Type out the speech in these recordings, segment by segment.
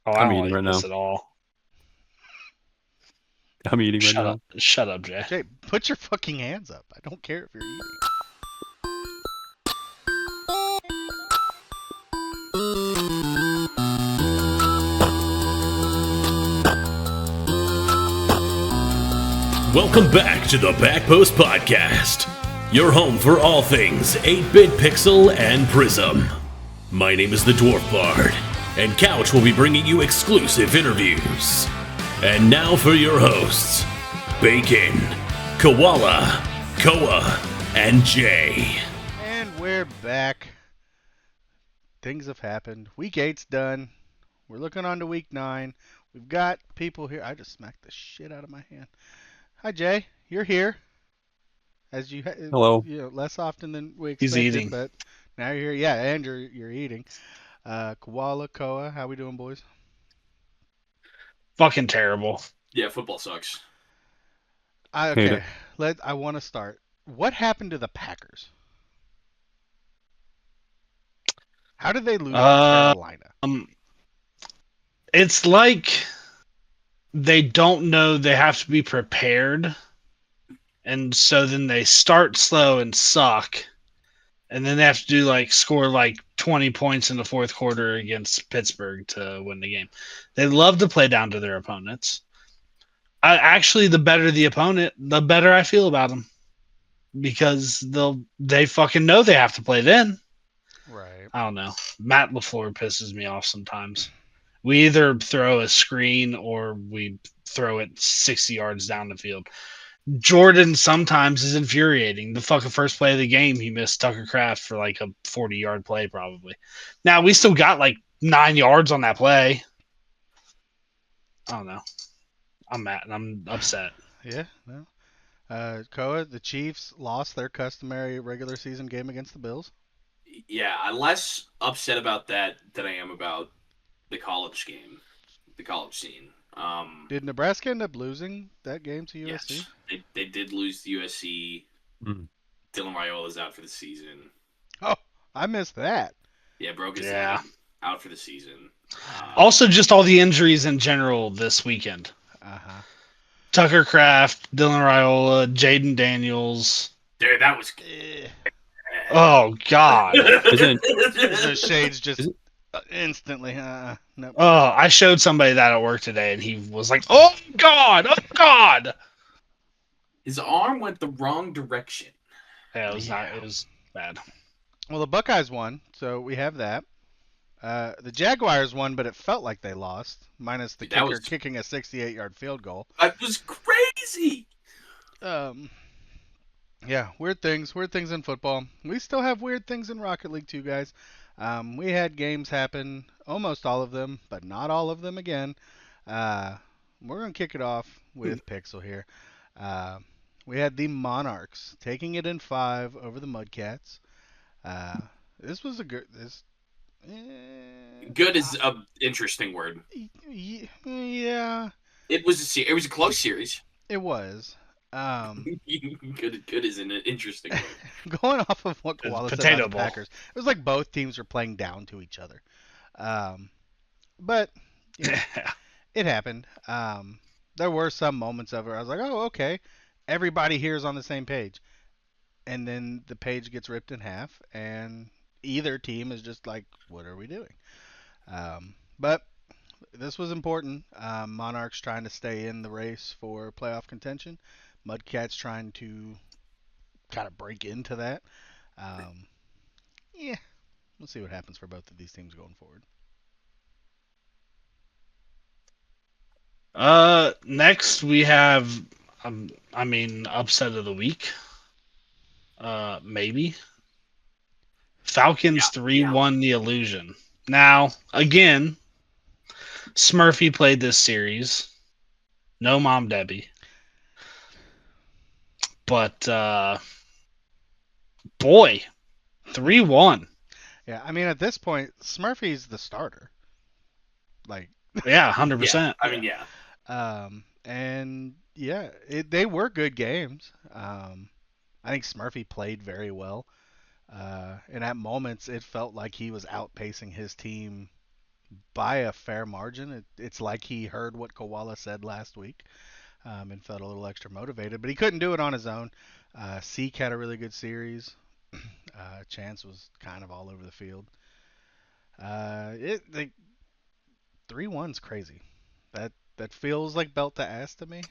Oh, I I'm don't eating like right this now. at all. I'm eating right now. Shut up, Jay. Jay, put your fucking hands up. I don't care if you're eating. Welcome back to the Backpost Podcast, your home for all things 8-bit pixel and Prism. My name is the Dwarf Bard, and Couch will be bringing you exclusive interviews. And now for your hosts, Bacon, Koala, Koa, and Jay. And we're back. Things have happened. Week 8's done. We're looking on to week 9. We've got people here. I just smacked the shit out of my hand. Hi, Jay. You're here. As Hello. less often than we He's expected, eating. but now you're here. Yeah, and you're eating. Koala, Koa, how we doing, boys? Fucking terrible. Yeah, football sucks. Hate Okay, it. I want to start. What happened to the Packers? How did they lose to Um, Carolina? it's like they don't know they have to be prepared, and so then they start slow and suck, and then they have to do score 20 points in the fourth quarter against Pittsburgh to win the game. They love to play down to their opponents. The better the opponent, the better I feel about them because they fucking know they have to play then. Right. I don't know. Matt LaFleur pisses me off sometimes. We either throw a screen or we throw it 60 yards down the field. Jordan sometimes is infuriating. The fucking first play of the game, he missed Tucker Kraft for like a 40-yard play, probably. Now, we still got like 9 yards on that play. I don't know. I'm mad and I'm upset. Yeah. No. Koa, the Chiefs lost their customary regular season game against the Bills. Yeah, I'm less upset about that than I am about the college game, the college scene. Did Nebraska end up losing that game to USC? Yes, they did lose to USC. Mm. Dylan Raiola's out for the season. Oh, I missed that. Yeah, broke his Yeah. leg, out for the season. Also, just all the injuries in general this weekend. Uh-huh. Tucker Kraft, Dylan Raiola, Jaden Daniels. Dude, that was. Eh. Oh, God. Isn't The shades just Is it- instantly. Nope. Oh, I showed somebody that at work today, and he was like, "Oh God, oh God!" His arm went the wrong direction. Yeah, it was not. Yeah. It was bad. Well, the Buckeyes won, so we have that. The Jaguars won, but it felt like they lost, minus the Dude, that kicker was- kicking a 68-yard field goal. That was crazy. Um, yeah, weird things in football. We still have weird things in Rocket League too, guys. We had games happen, almost all of them, but not all of them again. We're gonna kick it off with Pixel here. Uh, we had the Monarchs taking it in 5 over the Mudcats. Uh, this was a good. Good is an interesting word. Yeah, It was a close series. it was. Good is an interesting word. Going off of what It's Koala said potato about the ball. Packers, it was like both teams were playing down to each other. But you know, it happened. There were some moments of it. I was like, oh, okay, everybody here is on the same page, and then the page gets ripped in half, and either team is just like, what are we doing? But this was important. Monarchs trying to stay in the race for playoff contention. Mudcats trying to kind of break into that. Um, yeah, we'll see what happens for both of these teams going forward. Next we have, upset of the week. Maybe Falcons Yeah, 3-1 the Illusion. Now again, Smurfy played this series. No Mom Debbie, but boy, 3-1. Yeah, I mean at this point, Smurfy's the starter. Like, Yeah, Yeah, 100%. I mean, yeah. and yeah, they were good games. I think Smurfy played very well. And at moments, it felt like he was outpacing his team by a fair margin. It's like he heard what Koala said last week and felt a little extra motivated, but he couldn't do it on his own. Seek had a really good series. Chance was kind of all over the field. The 3-1's crazy. That feels like belt to ass to me,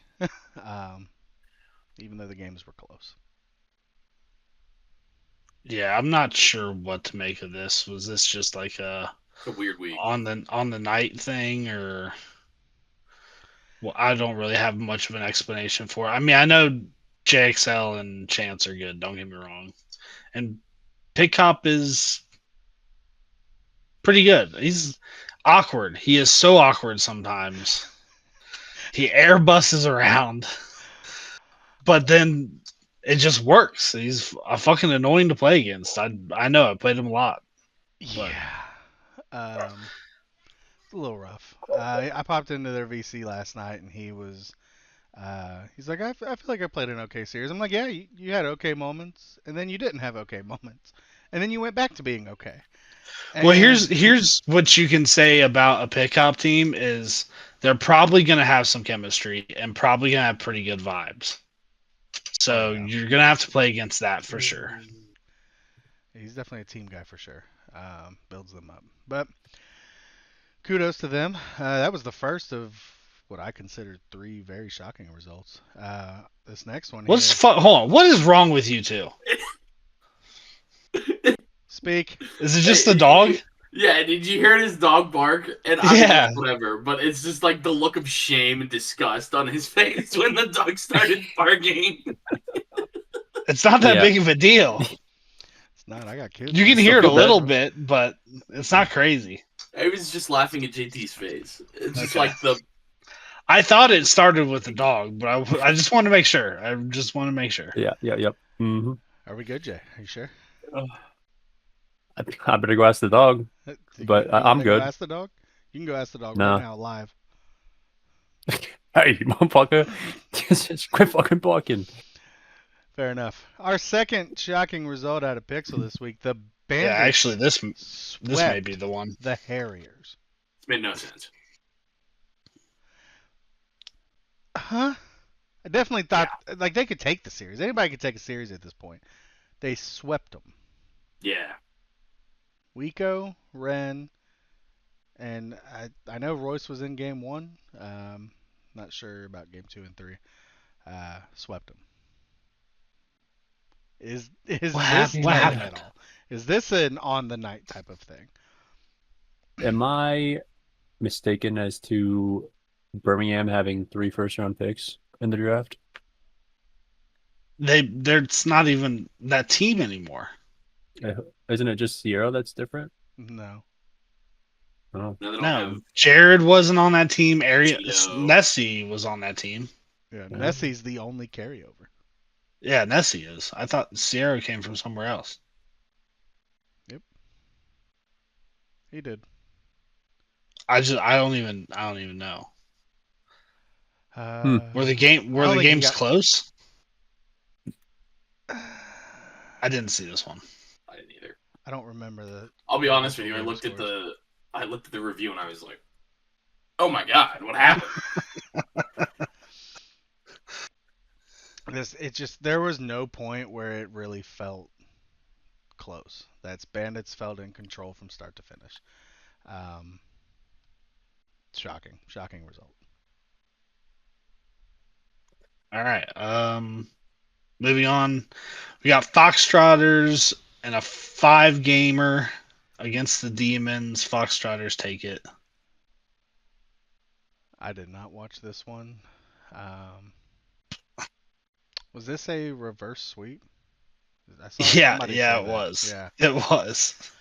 even though the games were close. Yeah, I'm not sure what to make of this. Was this just like It's a weird week. on the night thing, or well, I don't really have much of an explanation for it. I mean, I know JXL and Chance are good. Don't get me wrong, and Pit Cop is pretty good. He's awkward. He is so awkward sometimes. He airbuses around, but then it just works. He's a fucking annoying to play against. I know. I played him a lot. But- Yeah. It's a little rough. I popped into their VC last night, and he's like, I feel like I played an okay series. I'm like, yeah, you had okay moments, and then you didn't have okay moments, and then you went back to being okay. Well, And- here's what you can say about a pickup team is they're probably going to have some chemistry and probably going to have pretty good vibes. So Yeah. you're going to have to play against that for sure. He's definitely a team guy for sure. Builds them up. But kudos to them. That was the first of what I consider 3 very shocking results. This next one here. Hold on. What is wrong with you two? Speak. Is it just the dog? Yeah, did you hear his dog bark? And I Yeah. mean, whatever, but it's just like the look of shame and disgust on his face when the dog started barking. It's not that Yeah. big of a deal. It's not. I got kids. You can Still hear it a feel bad. little bit, but it's not crazy. I was just laughing at JT's face. It's just Okay. like the I thought it started with the dog, but I just want to make sure. I just want to make sure. Yeah, yep. Mm-hmm. Are we good, Jay? Are you sure? I better go ask the dog. But I'm wanna good. Go ask the dog. You can go ask the dog No. right now, live. Hey, motherfucker. Just quit fucking barking. Fair enough. Our second shocking result out of Pixel this week: the Bandits. Yeah, actually, this may swept be the one. the Harriers. it made no sense. Huh? I definitely thought like they could take the series. Anybody could take a series at this point. They swept them. Yeah. Wico, Ren, and I know Royce was in game 1. Not sure about game 2 and 3. Swept them. Is What this happened? normal What at happened? all? Is this an on the night type of thing? Am I mistaken as to Birmingham having 3 first-round picks in the draft? It's not even that team anymore. Isn't it just Sierra that's different? No. Oh. No, they don't No, have. Jared wasn't on that team. Tito. Nessie was on that team. Yeah, Nessie's the only carryover. Yeah, Nessie is. I thought Sierra came from somewhere else. He did. I don't even know. Uh, Were the I don't think he games got- close? I didn't see this one. I didn't either. I don't remember the. I'll be honest with you. I Game looked at scores. the review and I was like, "Oh my god, what happened?" There was no point where it really felt close. Bandits felt in control from start to finish. Shocking result. All right. Moving on. We got Foxtrotters and a 5-gamer against the Demons. Foxtrotters take it. I did not watch this one. Was this a reverse sweep? I saw Yeah, somebody yeah, say it that. was. Yeah. It was.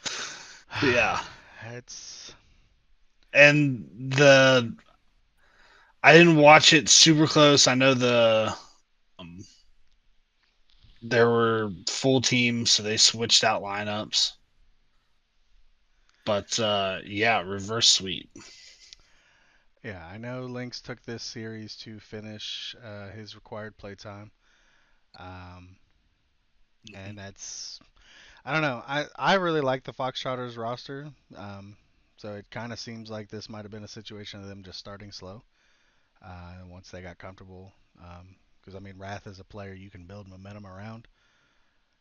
Yeah. It's And I didn't watch it super close. I know there were full teams, so they switched out lineups. But yeah, reverse sweep. Yeah, I know Lynx took this series to finish his required playtime. And that's I don't know. I really like the Foxtrotters roster. So it kind of seems like this might have been a situation of them just starting slow. And once they got comfortable, because I mean, Wrath is a player you can build momentum around,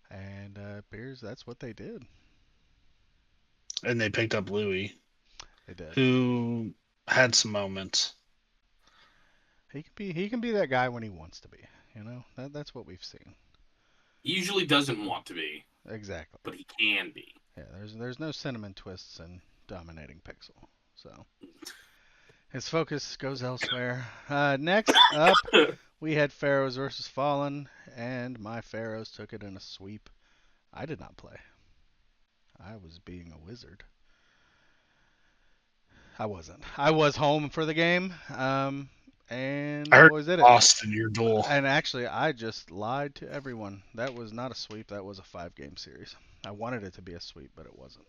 and appears that's what they did. And they picked up Louis, They did. who had some moments. He can be that guy when he wants to be. You know, that's what we've seen. He usually doesn't want to be, Exactly. but he can be. Yeah, there's no cinnamon twists in dominating Pixel. So his focus goes elsewhere. Next up, we had Pharaohs versus Fallen, and my Pharaohs took it in a sweep. I did not play. I was being a wizard. I wasn't. I was home for the game, and I the heard boys did you it. lost in your duel. And actually, I just lied to everyone. That was not a sweep. That was a 5-game series. I wanted it to be a sweep, but it wasn't.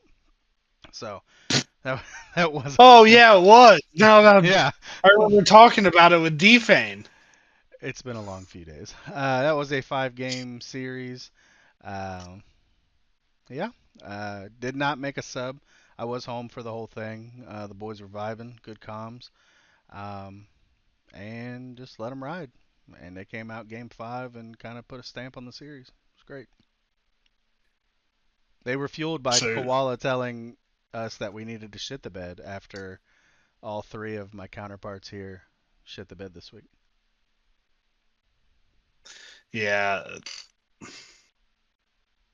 So that was. Oh yeah, it was. No, Yeah. I remember talking about it with Defane. It's been a long few days. That was a 5-game series. Yeah. Did not make a sub. I was home for the whole thing. The boys were vibing, good comms, and just let them ride. And they came out game 5 and kind of put a stamp on the series. It was great. They were fueled by So- Koala telling us that we needed to shit the bed after all 3 of my counterparts here shit the bed this week. Yeah,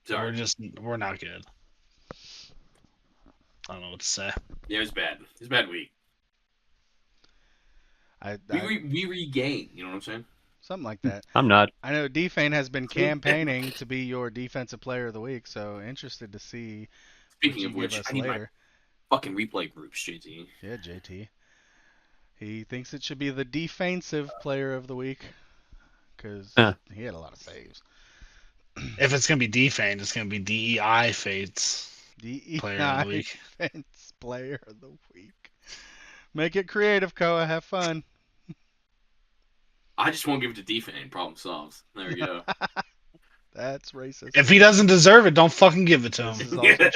Sorry. we're not good. I don't know what to say. Yeah, it was bad. It was a bad week. We regain. You know what I'm saying? Something like that. I'm not. I know Defane has been campaigning to be your defensive player of the week, so interested to see Speaking what of you which, give us I need later. my fucking replay groups, JT. Yeah, JT. He thinks it should be the defensive player of the week because he had a lot of saves. If it's gonna be Defane, it's gonna be DEI Fates player of the DEI week. defense player of the week. Make it creative, Koa. Have fun. I just won't give it to Defane. Problem solved. There we go. That's racist. If he doesn't deserve it, don't fucking give it to This him. is also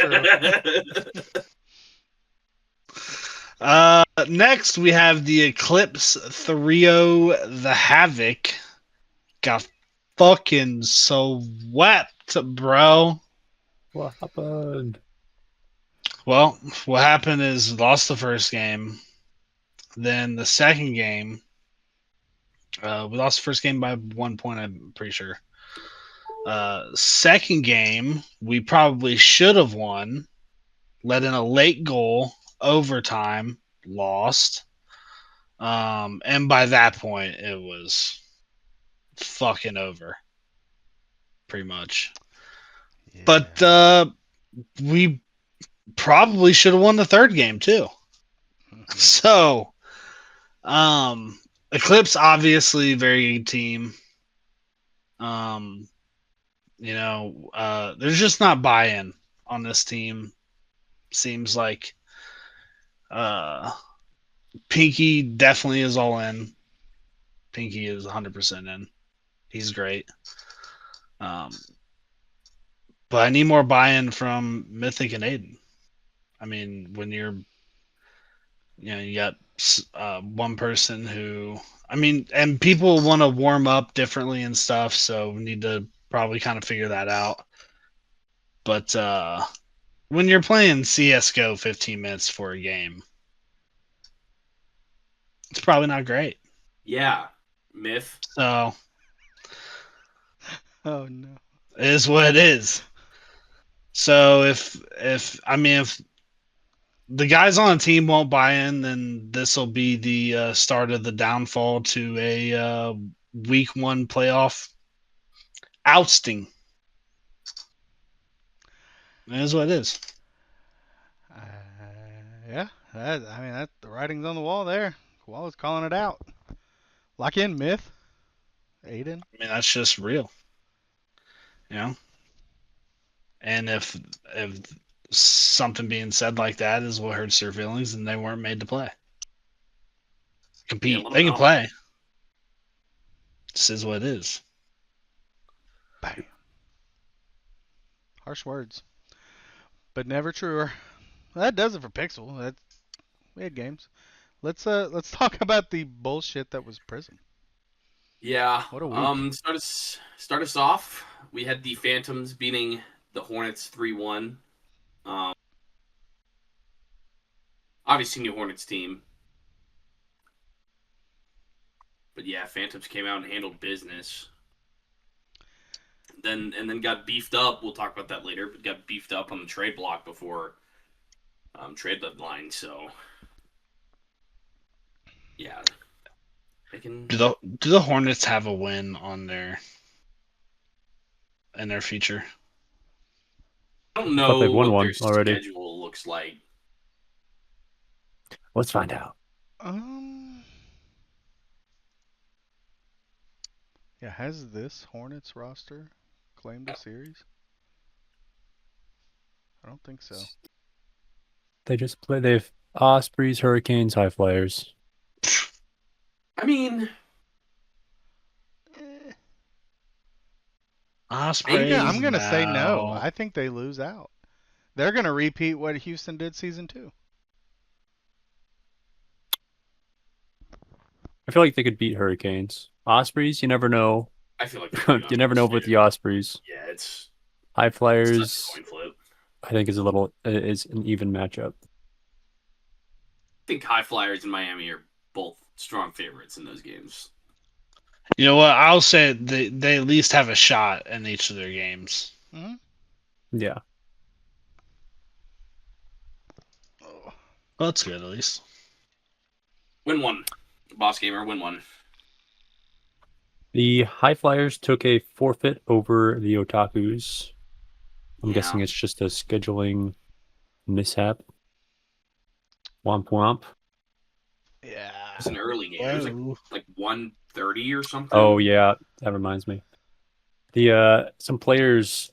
true. Next we have the Eclipse 3-0 the Havoc. Got fucking swept, bro. What happened? Well, what happened is lost the first game. Then the second game, we lost the first game by 1 point, I'm pretty sure. Second game, we probably should have won. Let in a late goal, overtime, lost. And by that point, it was fucking over. Pretty much. Yeah. But we probably should have won the third game too. Mhm. So, Eclipse obviously very good team. There's just not buy-in on this team. Seems like Pinky definitely is all in. Pinky is 100% in. He's great. But I need more buy-in from Mythic and Aiden. I mean, when you got one person who, and people want to warm up differently and stuff, so we need to probably kind of figure that out. But when you're playing CSGO 15 minutes for a game, it's probably not great. Yeah. Myth. So Oh no. it is what it is. So if the guys on the team won't buy in, then this will be the start of the downfall to a week 1 playoff ousting. It is what it is. Yeah. The writing's on the wall there. Koala's calling it out. Lock in, Myth. Aiden. That's just real. And if something being said like that is what hurts their feelings, then they weren't made to play. Compete. Yeah, They can know. play. This is what it is. Bam. Harsh words. But never truer. That does it for Pixel. We had games. Let's talk about the bullshit that was Prism. Yeah. What a week. Start us off. We had the Phantoms beating the Hornets 3-1. Obviously, new Hornets team. But yeah, Phantoms came out and handled business. Then got beefed up. We'll talk about that later. But got beefed up on the trade block before trade deadline. So yeah, they can. Do the Hornets have a win on their in their future? I don't I thought know they've won what one their already. schedule looks like. Let's find out. Yeah, has this Hornets roster claimed a series? I don't think so. They just play. They have Ospreys, Hurricanes, High Flyers. I mean, Ospreys. I'm gonna say no. no. I think they lose out. They're gonna repeat what Houston did season 2. I feel like they could beat Hurricanes. Ospreys, you never know. I feel like You never know with the Ospreys. Yeah, it's High such Flyers, a coin flip. I think is an even matchup. I think High Flyers and Miami are both strong favorites in those games. You know what? I'll say they at least have a shot in each of their games. Mm-hmm. Yeah. Oh. Well, that's good at least. Win one. Boss Gamer, win one. The High Flyers took a forfeit over the Otakus. I'm Yeah. guessing it's just a scheduling mishap. Womp womp. Yeah. It was an early game. It was Whoa. like 1:30 or something. Oh yeah, that reminds me. The some players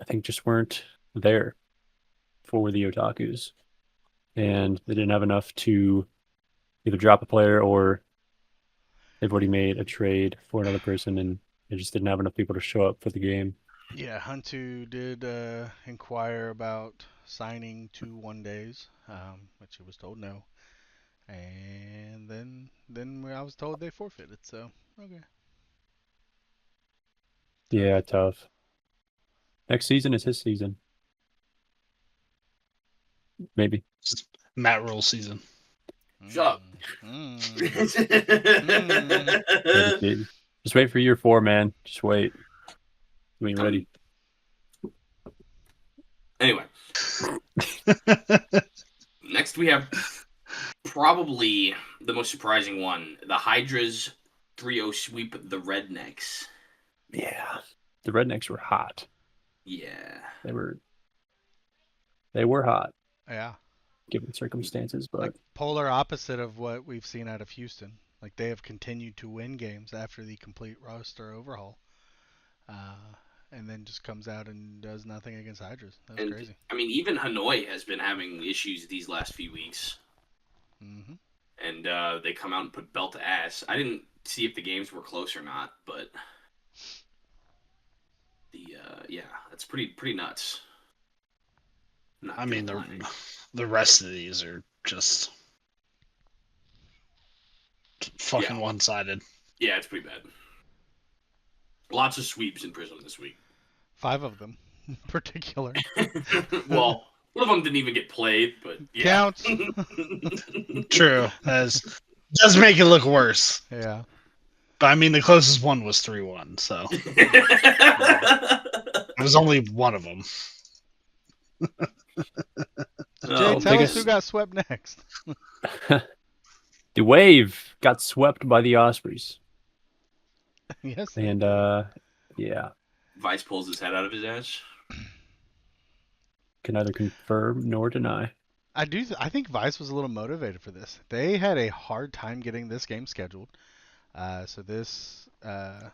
I think just weren't there for the Otakus. And they didn't have enough to either drop a player or they've already made a trade for another person and they just didn't have enough people to show up for the game. Yeah, Huntu did inquire about signing 2 one-days, which he was told no. And then I was told they forfeited, so okay. Yeah, tough. Next season is his season. Maybe. Matt Rule season. Shut up. Maybe. Just wait for year 4, man. Just wait. We ain't ready. Anyway, next we have probably the most surprising one. The Hydras 3-0 sweep the Rednecks. Yeah. The Rednecks were hot. Yeah. They were hot Yeah. given circumstances, but Like polar opposite of what we've seen out of Houston. Like they have continued to win games after the complete roster overhaul. And then just comes out and does nothing against Hydras. That's And, crazy. I mean, even Hanoi has been having issues these last few weeks. Mm-hmm. And they come out and put belt to ass. I didn't see if the games were close or not, but yeah, that's pretty nuts. Not I mean, gonna lie. the rest of these are just fucking one-sided. Yeah, it's pretty bad. Lots of sweeps in Prism this week. 5 of them in particular. Well, one of them didn't even get played, but yeah. Counts. True. Does make it look worse. Yeah. But I mean, the closest one was 3-1, so it was only one of them. Jay, tell us who got swept next. the Wave got swept by the Ospreys. Yes. And yeah, Vice pulls his head out of his ass. can neither confirm nor deny. I think Vice was a little motivated for this. They had a hard time getting this game scheduled. So this an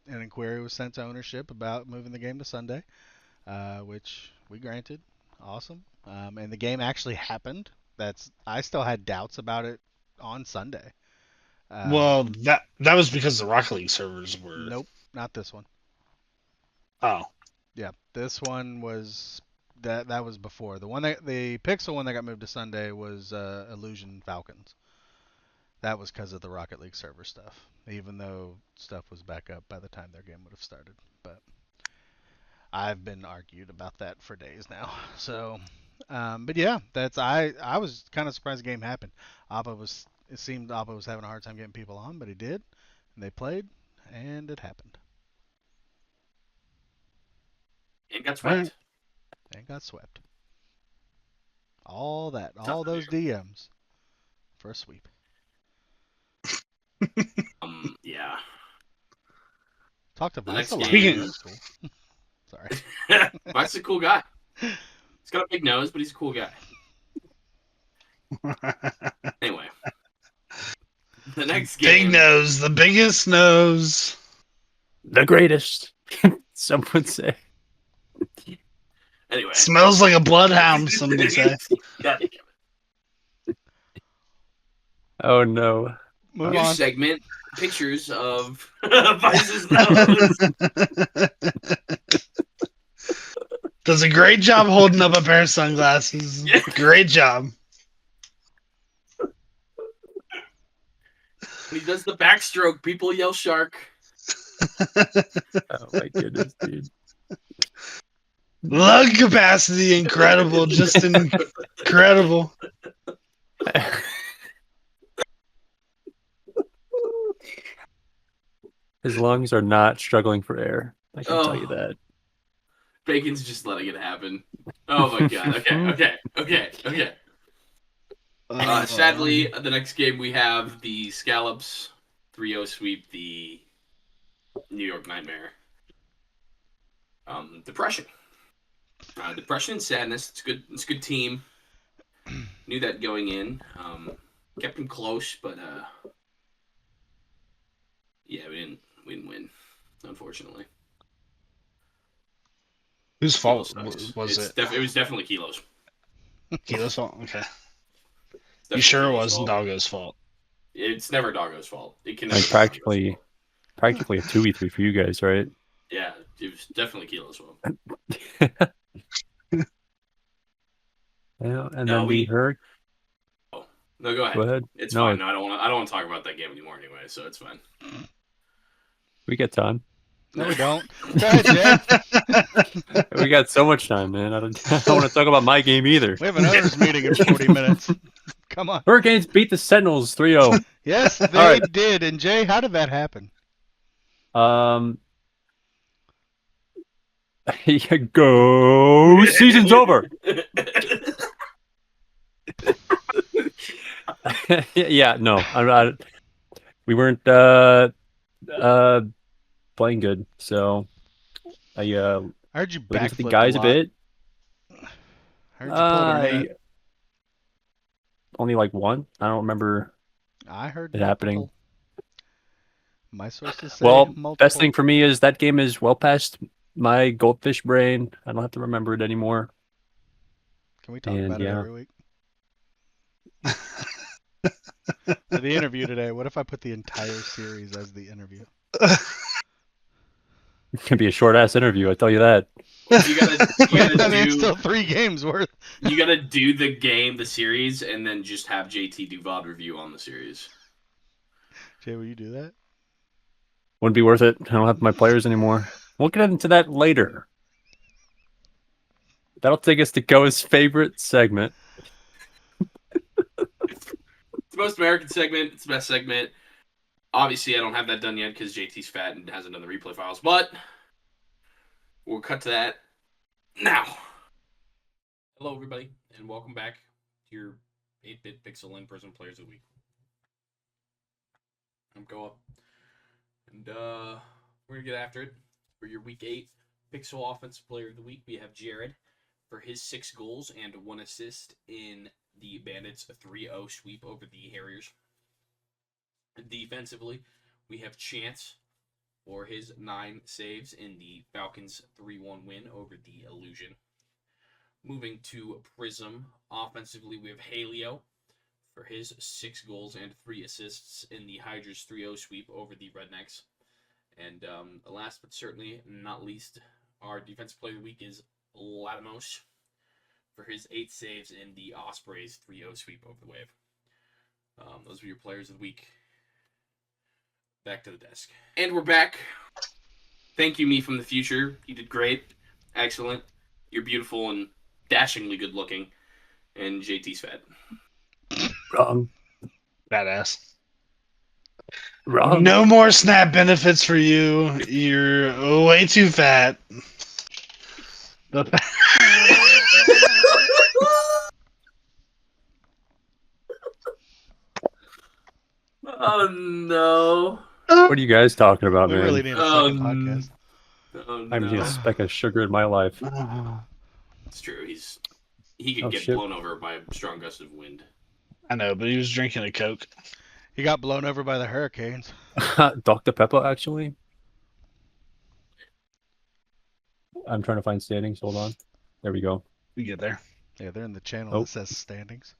inquiry was sent to ownership about moving the game to Sunday, which we granted. Awesome. And the game actually happened. I still had doubts about it on Sunday. Well, that was because the Rocket League servers were. Nope, not this one. Oh, Yeah, this one was That was before. The Pixel one that got moved to Sunday was Illusion Falcons. That was because of the Rocket League server stuff, even though stuff was back up by the time their game would have started. But I've been argued about that for days now. So, but yeah, I was kind of surprised the game happened. It seemed Appa was having a hard time getting people on, but he did, and they played, and it happened, It got swept. and got swept. All those DMs for a sweep. Yeah. Talk to The Vice next a lot. game- That was cool. Sorry. Mike's a cool guy. He's got a big nose, but he's a cool guy. Anyway. The next game. Big nose, the biggest nose. The greatest, some would say. Anyway. Smells like a bloodhound, some would say. God damn it. Oh no. Move New on. segment, pictures of Vice's nose. Does a great job holding up a pair of sunglasses. Yeah. Great job. When he does the backstroke, people yell shark. Oh my goodness, dude. Lung capacity, incredible. Just incredible. His lungs are not struggling for air. I can tell you Oh. that. Bacon's just letting it happen. Oh my god. Okay. Sadly, the next game we have the Scallops 3-0 sweep the New York Nightmare. Depression. Depression and sadness. It's good. It's a good team. Knew that going in. Kept them close, but yeah, we didn't win, unfortunately. Whose fault Kilo sucks. was It's it? it was definitely Kilo's. Kilo's fault? Okay. It's You definitely sure it Kilo's wasn't fault. Doggo's fault? It's never Doggo's fault. It can Like never be Doggo's fault. practically a 2v3 for you guys, right? Yeah, it was definitely Kilo's fault. Yeah, and No, then we- we heard. No, go ahead. Go ahead. It's No, fine. No, I don't want to talk about that game anymore anyway, so it's fine. We got time. No, we don't. Go ahead, Jay. We got so much time, man. I don't want to talk about my game either. We have an owners meeting in 40 minutes. Come on. Hurricanes beat the Sentinels 3-0. Yes, they right. did. And Jay, how did that happen? Go. Season's over. Yeah, no. We weren't playing good, so I I heard you listened to the backflip guys a lot. bit. I heard you pulled a minute. Only like one. I don't remember. I heard it happening. multiple. My sources say Well, multiple. best thing for me is that game is well past my goldfish brain. I don't have to remember it anymore. Can we talk and about it yeah. every week? For the interview today, what if I put the entire series as the interview? It can be a short ass interview. I tell you that. You gotta I mean, it's do still 3 games worth. you gotta do the game, the series, and then just have JT do VOD review on the series. Jay, will you do that? Wouldn't be worth it. I don't have my players anymore. We'll get into that later. That'll take us to Go's favorite segment. It's the most American segment. It's the best segment. Obviously, I don't have that done yet because JT's fat and hasn't done the replay files, but we'll cut to that now. Hello, everybody, and welcome back to your 8-Bit Pixel and Prism Players of the Week. I'm Goa, and we're going to get after it. For your Week 8 Pixel Offensive Player of the Week, we have Jared for his 6 goals and 1 assist in the Bandits' 3-0 sweep over the Harriers. Defensively, we have Chance for his 9 saves in the Falcons' 3-1 win over the Illusion. Moving to Prism, offensively, we have Halio for his 6 goals and 3 assists in the Hydra's 3-0 sweep over the Rednecks. And last but certainly not least, our defensive player of the week is Latimos for his 8 saves in the Ospreys 3-0 sweep over the Wave. Those were your players of the week. Back to the desk. And we're back. Thank you, me from the future. You did great. Excellent. You're beautiful and dashingly good looking. And JT's fat. Wrong. Badass. Wrong. No more SNAP benefits for you. You're way too fat. The Oh, no. What are you guys talking about, We man? really need a second podcast. Oh, no. I haven't seen a speck of sugar in my life. It's true. He could Oh, get shit. blown over by a strong gust of wind. I know, but he was drinking a Coke. He got blown over by the hurricanes. Dr. Pepper, actually. I'm trying to find standings. Hold on. There we go. We get there. Yeah, they're in the channel Oh. that says standings.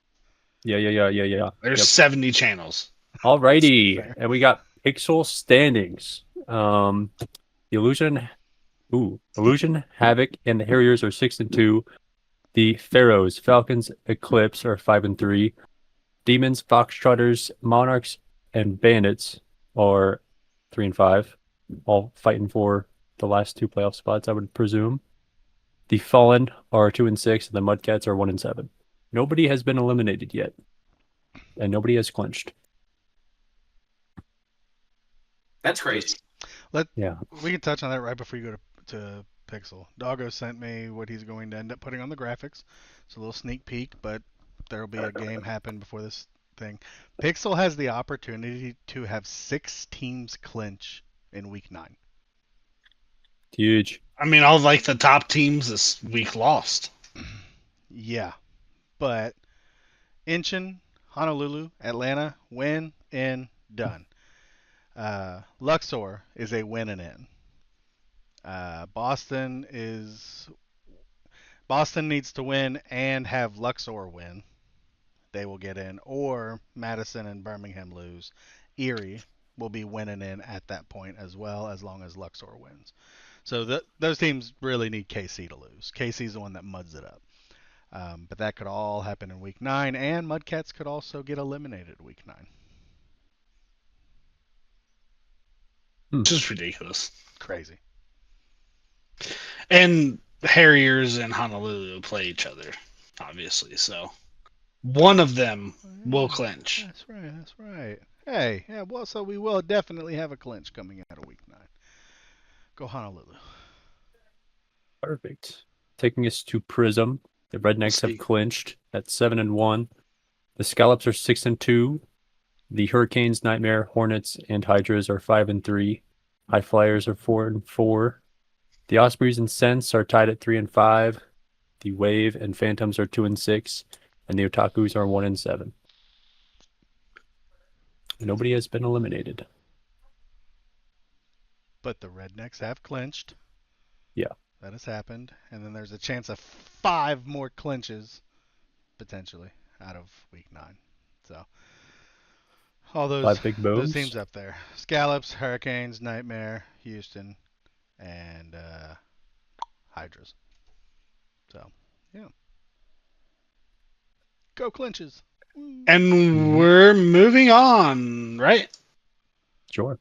Yeah. There's Yep. 70 channels. Alrighty, Fair. and we got Pixel standings. The Illusion, Havoc, and the Harriers are 6-2. The Pharaohs, Falcons, Eclipse are 5-3. Demons, Foxtrotters, Monarchs, and Bandits are 3-5. All fighting for the last 2 playoff spots, I would presume. The Fallen are 2-6, and the Mudcats are 1-7. Nobody has been eliminated yet, and nobody has clinched. That's crazy. Yeah. We can touch on that right before you go to Pixel. Doggo sent me what he's going to end up putting on the graphics. It's a little sneak peek, but there'll be a game happen before this thing. Pixel has the opportunity to have 6 teams clinch in week 9. Huge. I mean, all like the top teams this week lost. Yeah, but Incheon, Honolulu, Atlanta, win, in, done. Luxor is a win and in. Boston needs to win and have Luxor win. They will get in. Or Madison and Birmingham lose. Erie will be winning in at that point as well, as long as Luxor wins. So those teams really need KC to lose. KC's the one that muds it up. But that could all happen in week 9, and Mudcats could also get eliminated week 9. Just ridiculous. Crazy. And Harriers and Honolulu play each other, obviously. So one of them will clinch. That's right. Hey, yeah, well, so we will definitely have a clinch coming out of week 9. Go Honolulu. Perfect. Taking us to Prism. The Rednecks have clinched at 7-1. The Scallops are 6-2. The Hurricanes, Nightmare, Hornets, and Hydras are 5-3. High Flyers are 4-4. The Ospreys and Sense are tied at 3-5. The Wave and Phantoms are 2-6. And the Otakus are 1-7. Nobody has been eliminated. But the Rednecks have clinched. Yeah. That has happened. And then there's a chance of 5 more clinches, potentially, out of week 9. So, all those 5 big bones. those teams up there. Scallops, Hurricanes, Nightmare, Houston, and Hydras. So, yeah. Go clinches. Woo. And we're moving on, right? Sure.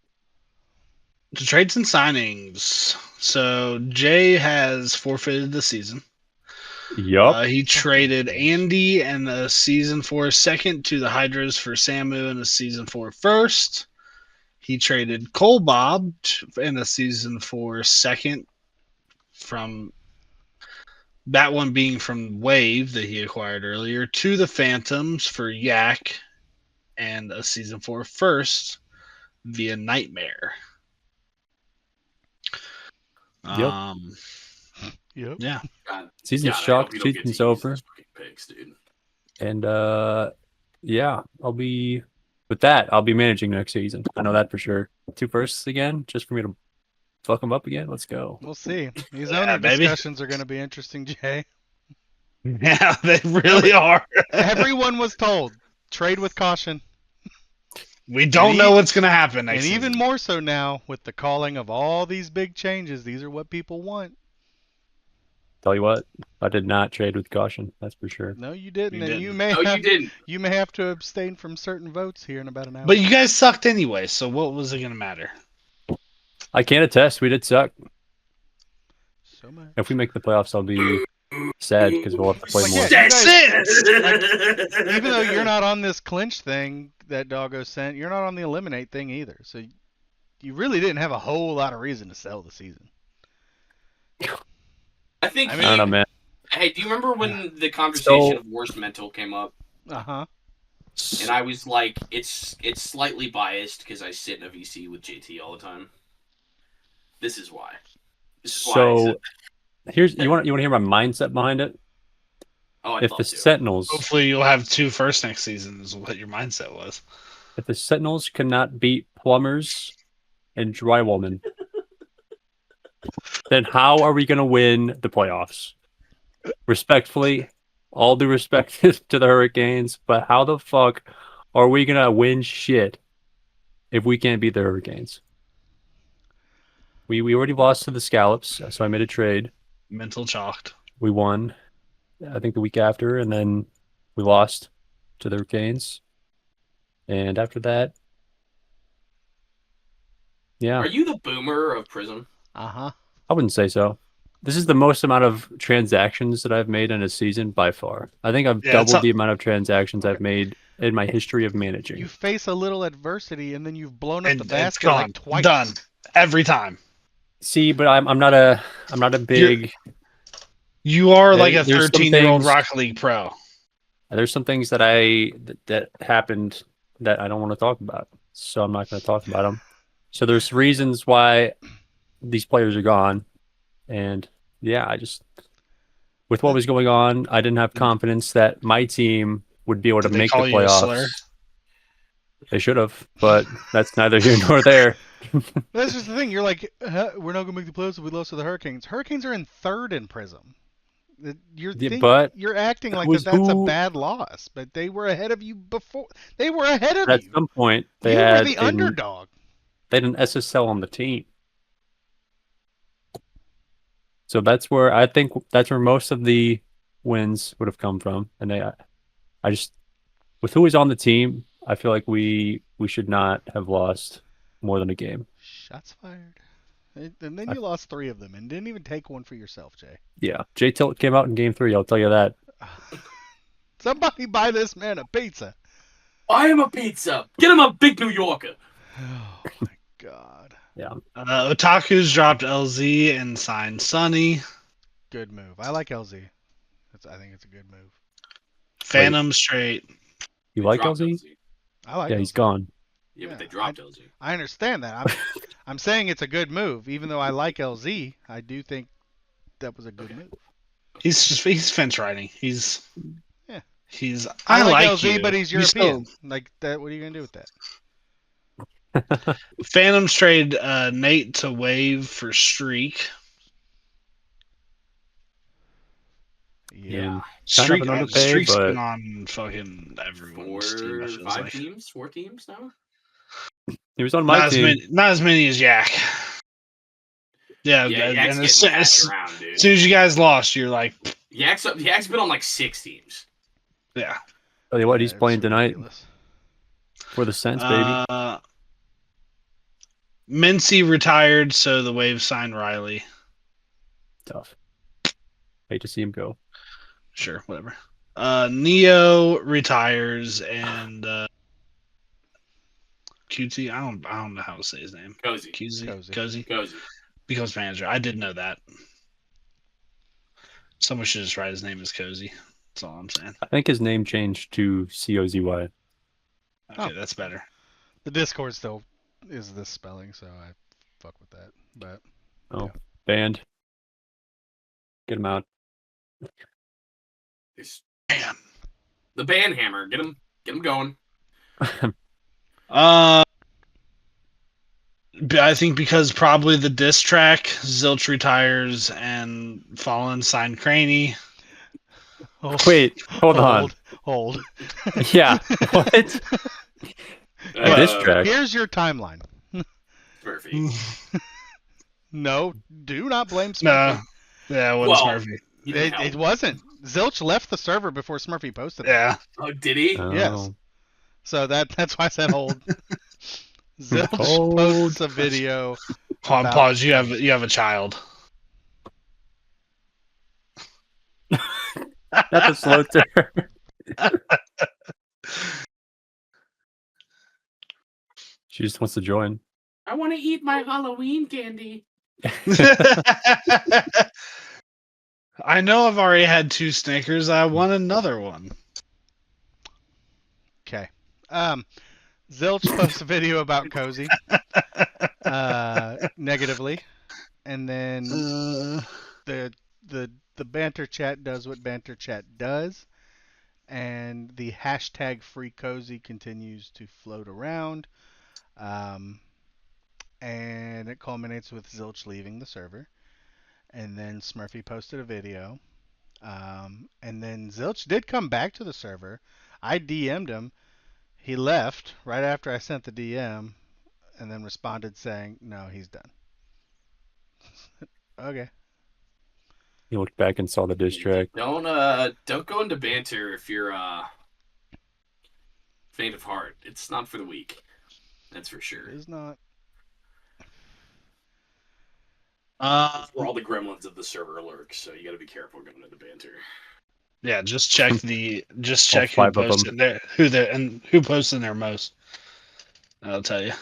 To trades and signings. So Jay has forfeited the season. Yup. He traded Andy and a season 4 second to the Hydras for Samu and a season 4 first. He traded Cole Bob and a season 4 second from that one being from Wave that he acquired earlier to the Phantoms for Yak and a season 4 first via Nightmare. Yep. Yep. Yeah. God, Season's God, I shocked. hope you don't get to Season's use over. those fucking picks, dude. And yeah, I'll be managing next season. I know that for sure. 2 firsts again, just for me to fuck them up again. Let's go. We'll see. These Yeah, owner baby. discussions are going to be interesting, Jay. Yeah, they really are. Everyone was told, trade with caution. We don't know what's going to happen next And season. even more so now with the calling of all these big changes. These are what people want. Tell you what, I did not trade with caution. That's for sure. No, you didn't, You and didn't. No, you didn't. you may have to abstain from certain votes here in about an hour. But you guys sucked anyway, so what was it gonna matter? I can attest we did suck. So much. If we make the playoffs, I'll be sad because we'll have to play Like, more. yeah, That's it. Even though you're not on this clinch thing that Doggo sent, you're not on the eliminate thing either. So you really didn't have a whole lot of reason to sell the season. I think. I I don't know, man. Hey, do you remember when the conversation So- of worst mental came up? Uh-huh. And I was like, it's slightly biased because I sit in a VC with JT all the time. This is why. This is why I So said, here's you want to hear my mindset behind it. oh, I'd If love the to. Sentinels, Hopefully you'll have 2 first next season is what your mindset was. if the Sentinels cannot beat plumbers and drywallmen, then how are we going to win the playoffs? Respectfully, all due respect to the Hurricanes, but how the fuck are we going to win shit if we can't beat the Hurricanes? We already lost to the Scallops, so I made a trade. Mental chalked. We won, I think, the week after, and then we lost to the Hurricanes. And after that, yeah, Are you the boomer of Prism? Uh-huh. I wouldn't say so. This is the most amount of transactions that I've made in a season by far. I think I've Yeah, it's doubled a- the amount of transactions I've made in my history of managing. You face a little adversity and then you've blown up And the it's basket gone. like twice. Done. Every time. See, but I'm not a big. You are like a There's some 13-year-old things- Rocket League pro. There's some things that that happened that I don't want to talk about, so I'm not going to talk about them. So there's reasons why these players are gone, and yeah, I just with what was going on, I didn't have confidence that my team would be able to Did they make the call you a slur? playoffs. They should have, but that's neither here nor there. That's just the thing. You're like, we're not going to make the playoffs if we lost to the Hurricanes. Hurricanes are in third in Prism. But you're acting like was that's a who- bad loss, but they were ahead of you before. They were ahead of at you. some point they You were had the an, underdog. they had an SSL on the team. So that's where I think that's where most of the wins would have come from. And I just with who was on the team, I feel like we should not have lost more than a game. Shots fired. And then you lost 3 of them and didn't even take one for yourself, Jay. Yeah, Jay Tilt came out in game 3. I'll tell you that. Somebody buy this man a pizza. Buy him a pizza. Get him a big New Yorker. Oh my god. Yeah, Otaku's dropped LZ and signed Sunny. Good move. I like LZ. I think it's a good move. Phantom straight. you They like dropped LZ? I like Yeah, LZ. he's gone. Yeah, but Yeah, they dropped LZ. I understand that. I'm saying it's a good move. Even though I like LZ, I do think that was a good move. He's fence riding. He's Yeah. He's I like like LZ, you. but he's You European. still- Like that. What are you gonna do with that? Phantom trade Nate to Wave for Streak. Yeah. And Streak, an underpay, Streak's but- been on fucking everyone's team. It feels like. Teams? 4 teams now? He was on my Not team. as many as Yak. Yeah, Yeah, and Yak's as, getting as, passed around, dude. as soon as you guys lost, you're like, Yak's been on like 6 teams. yeah. Tell you what, Yeah, he's it's playing tonight ridiculous. for the Sens, baby. Mincy retired, so the Wave signed Riley. Tough. Hate to see him go. Sure, whatever. Neo retires Uh, and QT. I don't know how to say his name. Cozy. Cozy Cozy. becomes manager. I did know that. Someone should just write his name as Cozy. That's all I'm saying. I think his name changed to COZY. Okay, Oh. that's better. The Discord still is this spelling, so I fuck with that. But Oh, banned. Get him out. It's Man. the band hammer. Get him going. I think because probably the diss track, Zilch retires and Fallen signed Craney. Wait, hold on. Hold. Yeah, what? A diss track. Here's your timeline. Murphy. No, do not blame No. Smurfy. Yeah, it wasn't Well, Smurfy. He didn't It help. wasn't. Zilch left the server before Smurfy posted it. Yeah. Oh, did he? Yes. So that's why I said hold. Zilch Hold. posts a video. Hold on, about- pause. You have a child. Not the slow turn. She just wants to join. I want to eat my Halloween candy. I know I've already had 2 Snickers. I want another one. Okay. Zilch posts a video about Cozy. Negatively. And then the banter chat does what banter chat does. And the hashtag free cozy continues to float around. And it culminates with Zilch leaving the server. And then Smurfy posted a video. And then Zilch did come back to the server. I DM'd him. He left right after I sent the DM and then responded saying, no, he's done. Okay. He looked back and saw the diss track. Don't go into banter if you're faint of heart. It's not for the weak. That's for sure. It is not. Where all the gremlins of the server lurk, so you got to be careful going into banter. Yeah, just check who 5 of posted there, who posted there most. I'll tell you.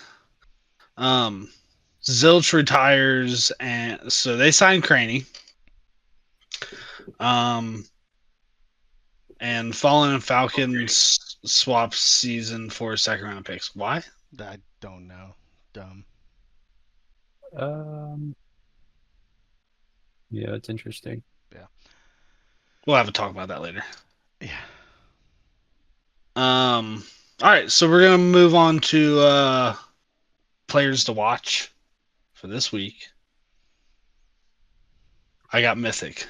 Zilch retires, and so they signed Craney. And Fallen and Falcons swaps season for 2nd round picks. Why? I don't know. Dumb. Yeah, it's interesting. We'll have a talk about that later. Yeah. All right, so we're gonna move on to players to watch for this week. I got Mythic.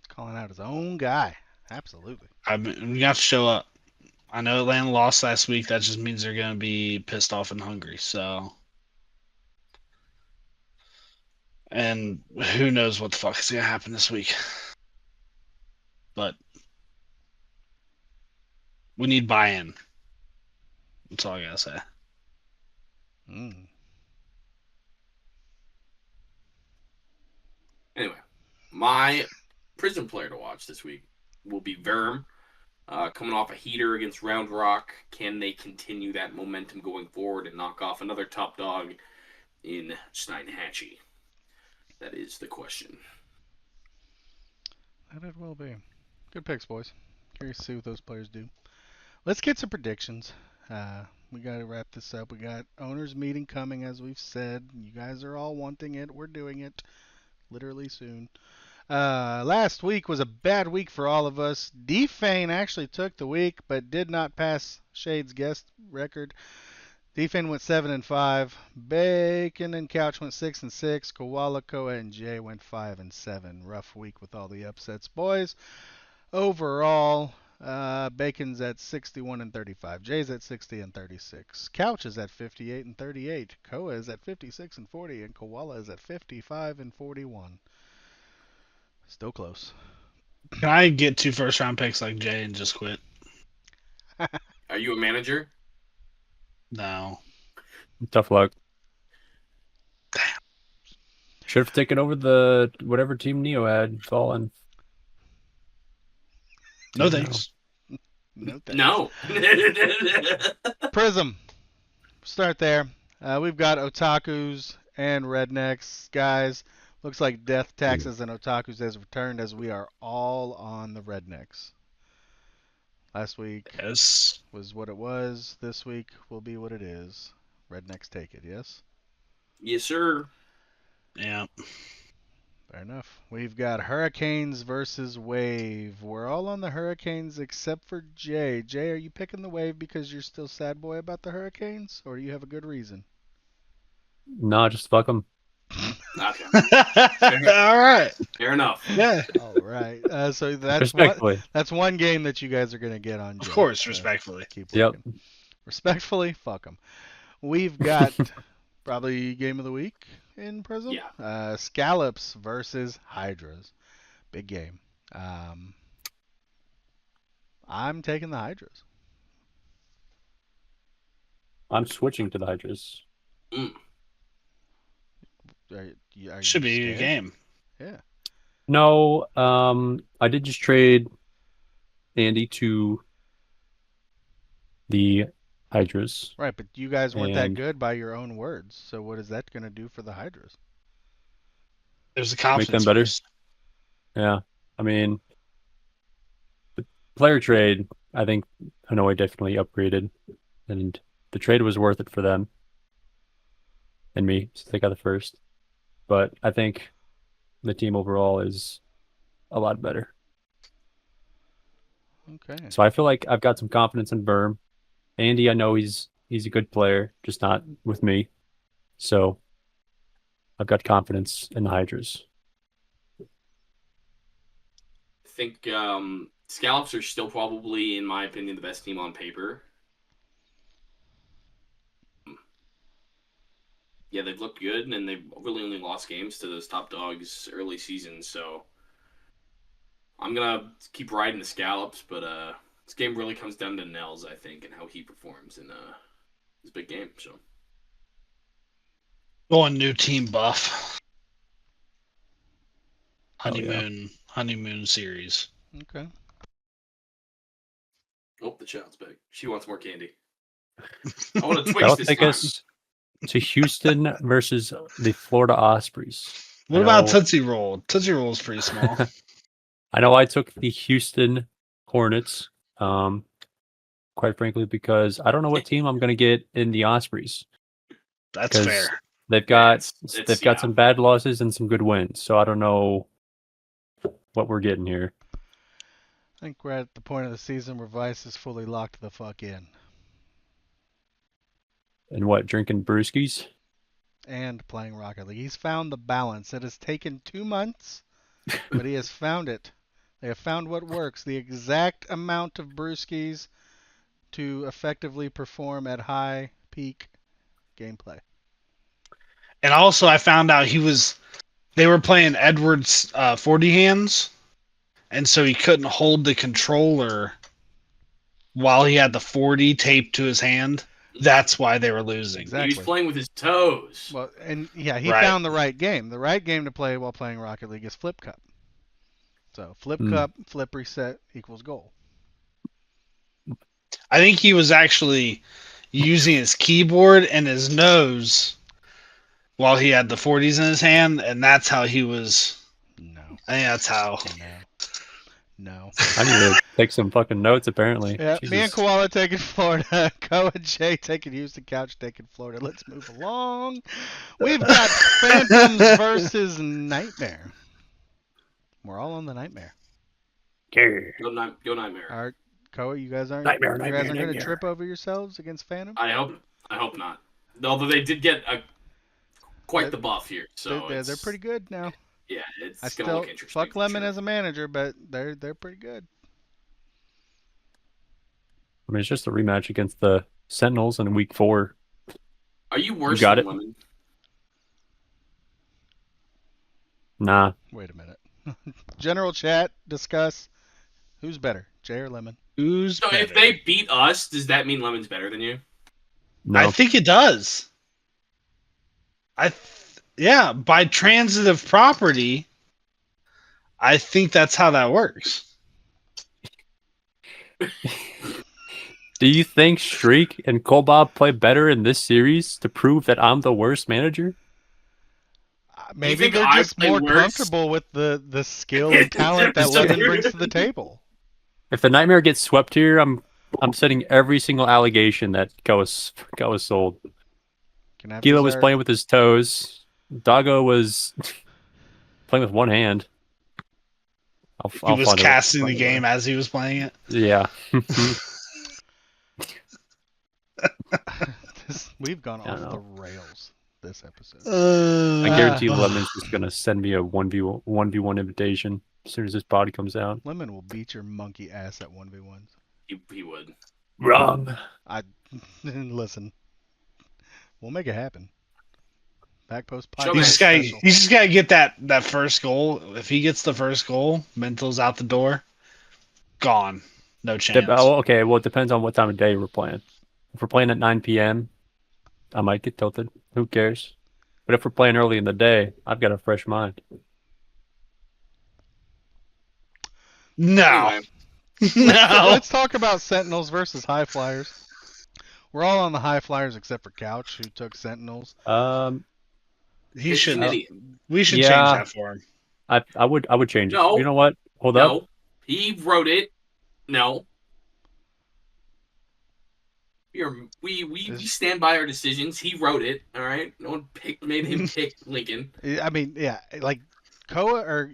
Calling out his own guy. Absolutely. We have to show up. I know Atlanta lost last week. That just means they're gonna be pissed off and hungry. So, and who knows what the fuck is gonna happen this week? But we need buy-in. That's all I gotta say. Anyway, my prison player to watch this week will be Verm. Coming off a heater against Round Rock, can they continue that momentum going forward and knock off another top dog in Steinhatchee? That is the question. That it will be. Good picks, boys. Curious to see what those players do. Let's get some predictions. We got to wrap this up. We got owners meeting coming, as we've said. You guys are all wanting it. We're doing it literally soon. Last week was a bad week for all of us. Defane actually took the week, but did not pass Shade's guest record. Defane went 7-5. Bacon and Couch went 6-6. Koala, Koa, and Jay went 5-7. Rough week with all the upsets, boys. Overall, Bacon's at 61-35. Jay's at 60-36. Couch is at 58-38. Koa is at 56-40, and Koala is at 55-41. Still close. Can I get 2 first-round picks like Jay and just quit? Are you a manager? No. Tough luck. Should have taken over the whatever team Neo had fallen. No thanks. No. Thanks. No. Prism. Start there. We've got otakus and rednecks. Guys, looks like death taxes and otakus has returned as we are all on the rednecks. Last week Yes. was what it was. This week will be what it is. Rednecks take it, yes? Yes, sir. Yeah. Fair enough. We've got Hurricanes versus Wave. We're all on the Hurricanes except for Jay. Jay, are you picking the Wave because you're still sad boy about the Hurricanes? Or do you have a good reason? Nah, just fuck them. Okay. All right. Fair enough. Yeah. All right. So Respectfully. that's one game that you guys are going to get on Jay. Of course, So respectfully. keep Yep. working. Respectfully, fuck them. We've got probably game of the week in Prism. Yeah. Scallops versus Hydras. Big game. I'm taking the Hydras. I'm switching to the Hydras. Mm. Are you Should be a scared? game. Yeah. No, I did just trade Andy to the Hydras. Right, but you guys weren't that And- good by your own words. So what is that going to do for the Hydras? There's a confidence better. boost. Yeah, I mean, the player trade, I think Hanoi definitely upgraded, and the trade was worth it for them and me, since they got the first. But I think the team overall is a lot better. Okay. So I feel like I've got some confidence in Berm. Andy, I know he's a good player, just not with me. So I've got confidence in the Hydras. I think Scallops are still probably, in my opinion, the best team on paper. Yeah, they've looked good, and they've really only lost games to those top dogs early season. So I'm gonna keep riding the Scallops, but this game really comes down to Nels, I think, and how he performs in this big game. So Going new team buff. Oh, yeah. Honeymoon series. Okay. oh, the child's back. She wants more candy. I want to Twix That'll this take time. us to Houston versus the Florida Ospreys. What I about know- Tootsie Roll? Tootsie Roll is pretty small. I know I took the Houston Hornets, quite frankly, because I don't know what team I'm going to get in the Ospreys. That's 'Cause fair. They've got It's- got yeah. some bad losses and some good wins, so I don't know what we're getting here. I think we're at the point of the season where Vice is fully locked the fuck in. And what, drinking brewskis? And playing Rocket League. He's found the balance. It has taken 2 months, but he has found it. They have found what works. The exact amount of brewskis to effectively perform at high peak gameplay. And also, I found out they were playing Edwards 40 hands, and so he couldn't hold the controller while he had the 40 taped to his hand. That's why they were losing. Exactly. He was playing with his toes. Well, and yeah, he Right. found the right game. The right game to play while playing Rocket League is Flip Cup. So Flip Cup, flip reset equals goal. I think he was actually using his keyboard and his nose while he had the 40s in his hand, and that's how he was. No. I think that's how. No. I need to take some fucking notes, apparently. Yeah, me and Jesus. Koala taking Florida. Ko and Jay taking Houston. Couch taking Florida. Let's move along. We've got Phantoms versus Nightmare. We're all on the Nightmare. Yeah. Go Nightmare. All right, Koa, you guys aren't Nightmare, going to nightmare. trip over yourselves against Phantom? I hope not. Although they did get quite the buff here, so they're pretty good now. Yeah, it's I gonna still look interesting. fuck for Lemon sure. as a manager, but they're pretty good. I mean, it's just a rematch against the Sentinels in week 4. Are you worse got than it. Lemon? Nah. Wait a minute. General chat, discuss who's better, Jay or Lemon? Who's So if better? they beat us, does that mean Lemon's better than you? No. I think it does. Yeah, by transitive property, I think that's how that works. Do you think Streak and Kolbob play better in this series to prove that I'm the worst manager? Maybe think they're I just play more worse? comfortable with the skill and talent that So Lemon you're- brings to the table. If the Nightmare gets swept here, I'm setting every single allegation that was sold. Can I have Gila was dessert? playing with his toes. Doggo was playing with one hand. He was casting the game as he was playing it. Yeah. We've gone I off know. the rails this episode. I guarantee Lemon's just gonna send me a 1v1 invitation as soon as this body comes out. Lemon will beat your monkey ass at 1v1s. He would. Wrong. Listen, we'll make it happen. Back Post Show He's Podcast just got special. he's just got to get that first goal. If he gets the first goal, Mental's out the door. Gone. No chance. Okay, well, it depends on what time of day we're playing. If we're playing at 9 p.m., I might get tilted. Who cares? But if we're playing early in the day, I've got a fresh mind. No. Anyway, No. Let's talk about Sentinels versus High Flyers. We're all on the High Flyers except for Couch, who took Sentinels. He He's should. an idiot. We should Yeah. change that for him. I would change it. No. You know what? Hold up. No, he wrote it. No. We stand by our decisions. He wrote it. All right. No one made him pick Lincoln. I mean, yeah, like Koa or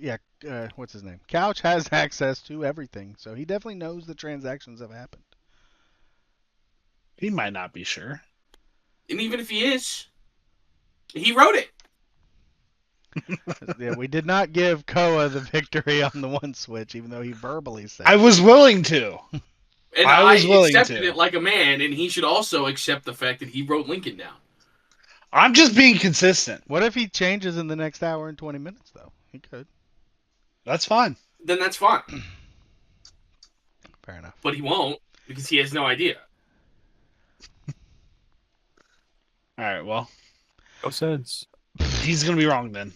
what's his name? Couch has access to everything, so he definitely knows the transactions have happened. He might not be sure. And even if he is, he wrote it. Yeah, we did not give Koa the victory on the one switch, even though he verbally said. I was willing to. And I I was willing accepted to. it like a man, and he should also accept the fact that he wrote Lincoln down. I'm just being consistent. What if he changes in the next hour and 20 minutes, though? He could. That's fine. Then that's fine. Fair enough. But he won't, because he has no idea. All right. Well, No sense. he's gonna be wrong then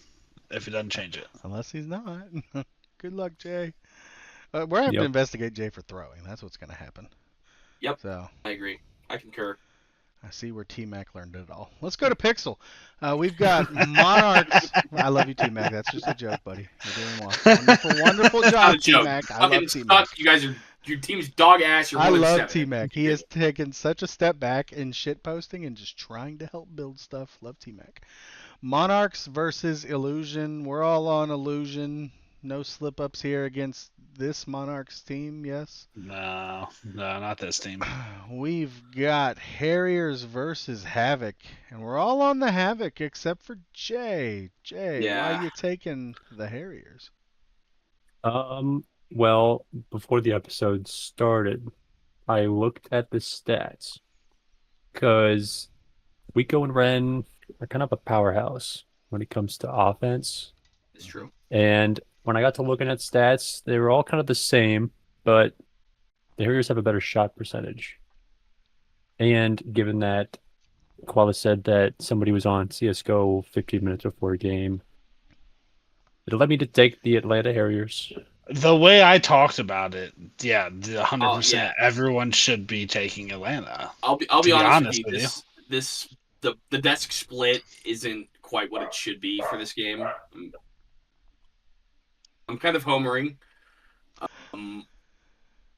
if he doesn't change it. Unless he's not. Good luck, Jay. We're going to have to Yep. investigate Jay for throwing. That's what's going to happen. Yep. So I agree. I concur. I see where T-Mac learned it all. Let's go to Pixel. We've got Monarchs. I love you, T-Mac. That's just a joke, buddy. You're doing well. Wonderful, wonderful Not a job, joke. T-Mac. I Fucking love T-Mac. suck. You guys are your team's dog ass. You're I 1-7. love T-Mac. He has taken such a step back in shit posting and just trying to help build stuff. Love T-Mac. Monarchs versus Illusion. We're all on Illusion. No slip-ups here against this Monarchs team, yes? No, not this team. We've got Harriers versus Havoc, and we're all on the Havoc except for Jay. Jay, why Yeah. are you taking the Harriers? Well, before the episode started, I looked at the stats because Rico and Ren are kind of a powerhouse when it comes to offense. It's true. And when I got to looking at stats, they were all kind of the same, but the Harriers have a better shot percentage. And given that Koala said that somebody was on CSGO 15 minutes before a game, it led me to take the Atlanta Harriers. The way I talked about it, yeah, 100%. yeah. Everyone should be taking Atlanta. I'll be be honest honest with you. with The desk split isn't quite what it should be for this game. I'm kind of homering,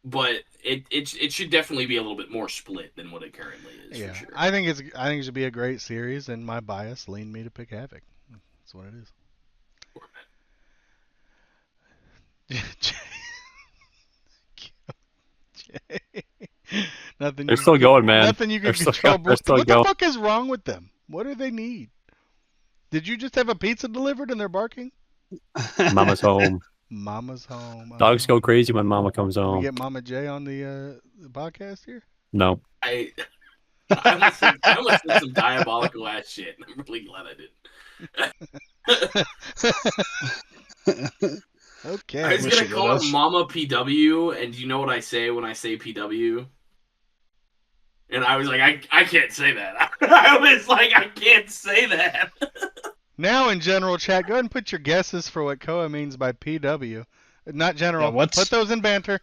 but it should definitely be a little bit more split than what it currently is. Yeah, For sure. I think it should be a great series, and my bias leaned me to pick Havoc. That's what it is. Nothing. They're still going, man. Nothing you can They're still control. going. They're still What the going. fuck is wrong with them? What do they need? Did you just have a pizza delivered and they're barking? Mama's home. Mama's home. Dogs go crazy when Mama comes Can we home. get Mama J on the podcast here? No. I almost said some diabolical ass shit. And I'm really glad I didn't. Okay. I was wish gonna it call her was. Mama PW, and do you know what I say when I say PW? And I was like, I can't say that. I was like, I can't say that. Now in general chat, go ahead and put your guesses for what Koa means by PW. Not general. Yeah, what's- Put those in banter.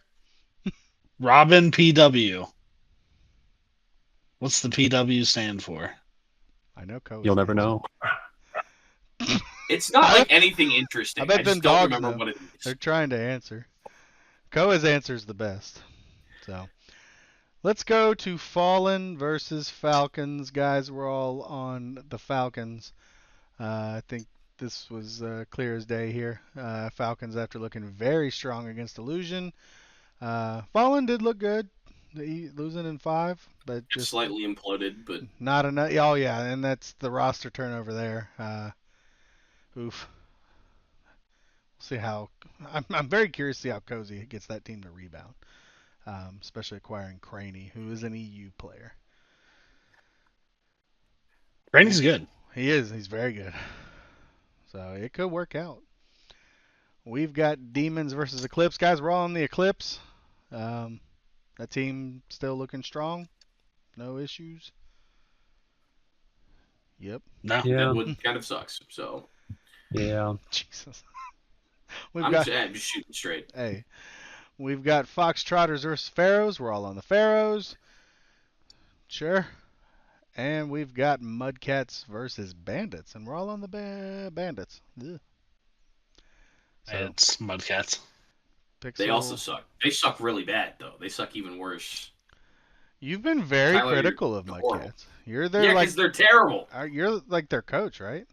Robin PW. What's the PW stand for? I know Koa. You'll never know. It's not like anything interesting. I bet just them don't dogs remember know. what it They're is. trying to answer. Koa's answer is the best. So let's go to Fallen versus Falcons. Guys, we're all on the Falcons. I think this was clear as day here. Falcons, after looking very strong against Illusion. Fallen did look good, losing in 5, but just Slightly imploded, but not enough. Oh, yeah, and that's the roster turnover there. Oof. We'll see how. I'm very curious to see how Cozy gets that team to rebound, especially acquiring Craney, who is an EU player. Randy's good. He is. He's very good. So it could work out. We've got Demons versus Eclipse. Guys, we're all on the Eclipse. That team still looking strong. No issues. Yep. No. Yeah. Deadwood kind of sucks. So Yeah. Jesus. I'm just shooting straight. Hey, we've got Foxtrotters versus Pharaohs. We're all on the Pharaohs. Sure. And we've got Mudcats versus Bandits, and we're all on the Bandits. Ugh. So, It's Mudcats. Pixel, They also suck. They suck really bad though. They suck even worse. You've been very Tyler, critical of you're horrible. Mudcats. You're Yeah, their 'cause like they're terrible. you're like their coach, right?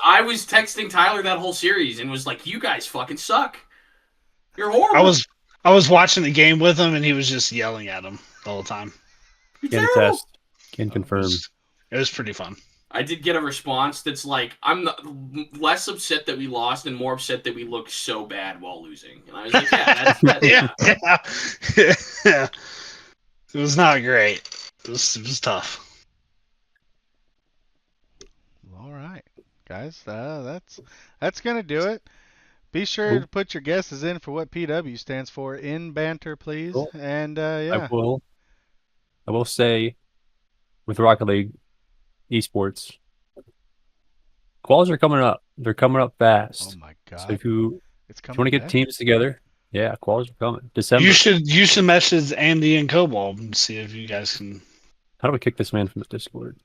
I was texting Tyler that whole series and was like, "You guys fucking suck. You're horrible." I was watching the game with him, and he was just yelling at him the whole time. You're Can terrible. attest. Can confirm. It was pretty fun. I did get a response that's like, "I'm less upset that we lost and more upset that we looked so bad while losing." And I was like, "Yeah, that's Yeah. It was not great. It was tough. All right, guys, that's gonna do it. Be sure to put your guesses in for what PW stands for in banter, please. Cool. And yeah, I will say, with Rocket League esports, quals are coming up. They're coming up fast. oh my God, So if you it's want coming to get back. teams together, yeah, quals are coming. December. You should message Andy and Cobalt and see if you guys can. How do we kick this man from the Discord?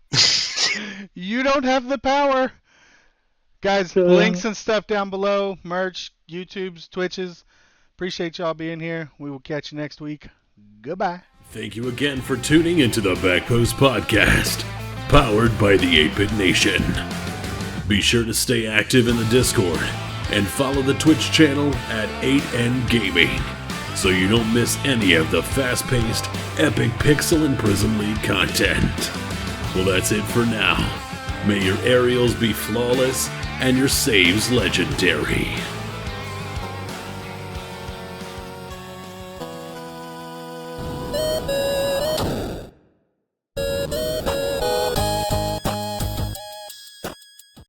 You don't have the power. Guys, links and stuff down below. Merch, YouTubes, Twitches. Appreciate y'all being here. We will catch you next week. Goodbye. Thank you again for tuning into the Backpost Podcast, powered by the 8-Bit Nation. Be sure to stay active in the Discord and follow the Twitch channel at 8N Gaming so you don't miss any of the fast-paced, epic Pixel and Prism League content. Well, that's it for now. May your aerials be flawless and your saves legendary.